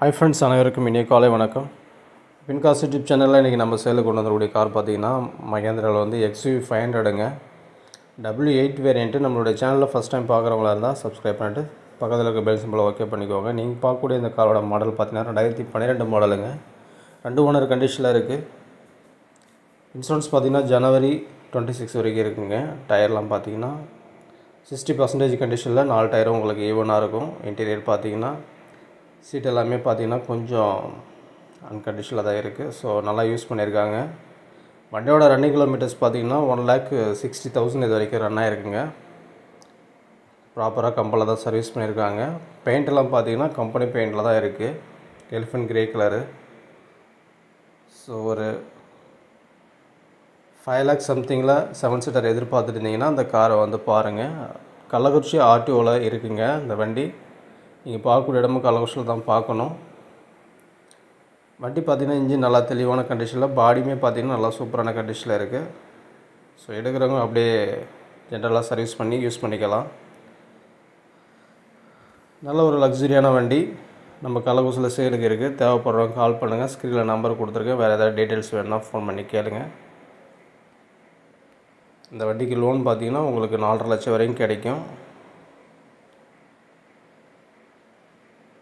Hi friends, அனைவருக்கும் இனிய காலை வணக்கம். வின்காஸ் யூடியூப் சேனலில் இன்றைக்கி நம்ம சேலுக்கு கொண்டு வந்தக்கூடிய கார் பார்த்திங்கன்னா மகேந்திராவில் வந்து XUV 500ங்க W8 வேரியண்ட்டு. நம்மளுடைய சேனலில் ஃபஸ்ட் டைம் பார்க்குறவங்களா இருந்தால் சப்ஸ்கிரைப் பண்ணிட்டு பக்கத்தில் இருக்க பெல் சிம்பிளை ஓகே பண்ணிக்கோங்க. நீங்கள் பார்க்கக்கூடிய இந்த காரோட மாடல் பார்த்திங்கன்னா 2012 மாடலுங்க. 2 ஓனர் கண்டிஷனில் இருக்குது. இன்சூரன்ஸ் பார்த்திங்கன்னா ஜனவரி 26 வரைக்கும் இருக்குங்க. டயர்லாம் பார்த்திங்கன்னா 60% கண்டிஷனில் 4 டயரும் உங்களுக்கு ஈவனாக இருக்கும். இன்டீரியர் பார்த்திங்கன்னா சீட் எல்லாமே பார்த்திங்கன்னா கொஞ்சம் அன்கண்டிஷனில் தான் இருக்குது. ஸோ நல்லா யூஸ் பண்ணியிருக்காங்க. வண்டியோட ரன்னிங் கிலோமீட்டர்ஸ் பார்த்திங்கன்னா 1,60,000 இது வரைக்கும் ரன் ஆகிருக்குங்க. ப்ராப்பராக கம்பெனியில் தான் சர்வீஸ் பண்ணியிருக்காங்க. பெயிண்டெல்லாம் பார்த்திங்கன்னா கம்பெனி பெயிண்டில் தான் இருக்குது. Elephant grey colour. ஸோ ஒரு 5 lakh சம்திங்கில் 7 சீட்டர் எதிர்பார்த்துட்டு இருந்தீங்கன்னா அந்த காரை வந்து பாருங்கள். கள்ளக்குறிச்சி RTOவில் இருக்குங்க இந்த வண்டி. நீங்கள் பார்க்கக்கூடிய இடமும் கள்ளக்குறிச்சியில் தான் பார்க்கணும். வண்டி பார்த்திங்கன்னா இன்ஜின் நல்லா தெளிவான கண்டிஷனில், பாடியுமே பார்த்திங்கன்னா நல்லா சூப்பரான கண்டிஷனில் இருக்குது. ஸோ எடுக்கிறவங்க அப்படியே ஜென்ரலாக சர்வீஸ் பண்ணி யூஸ் பண்ணிக்கலாம். நல்ல ஒரு லக்ஸரியான வண்டி நம்ம கள்ளக்குறிச்சியில் சேலுக்கு இருக்குது. தேவைப்படுறவங்க கால் பண்ணுங்கள். ஸ்க்ரீனில் நம்பர் கொடுத்துருக்கேன். வேறு ஏதாவது டீட்டெயில்ஸ் வேணுன்னா ஃபோன் பண்ணி கேளுங்க. இந்த வண்டிக்கு லோன் பார்த்திங்கன்னா உங்களுக்கு 4.5 லட்சம் வரைக்கும் கிடைக்கும்.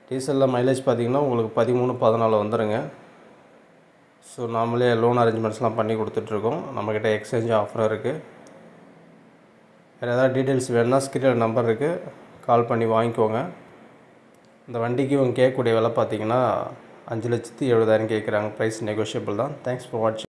டீசலில் மைலேஜ் பார்த்திங்கன்னா உங்களுக்கு 13-14 வந்துடுங்க. ஸோ நாமளே லோன் அரேஞ்ச்மெண்ட்ஸ்லாம் பண்ணி கொடுத்துட்ருக்கோம். நம்மக்கிட்ட எக்ஸ்சேஞ்ச் ஆஃபரும் இருக்குது. வேறு ஏதாவது டீட்டெயில்ஸ் வேணுன்னா ஸ்க்ரீனில் நம்பர் இருக்குது, கால் பண்ணி வாங்கிக்கோங்க. இந்த வண்டிக்கு இவங்க கேட்கக்கூடிய விலை பார்த்திங்கன்னா 5,70,000 கேட்குறாங்க. ப்ரைஸ் நெகோஷியபிள் தான். தேங்க்ஸ் ஃபார் வாட்சிங்.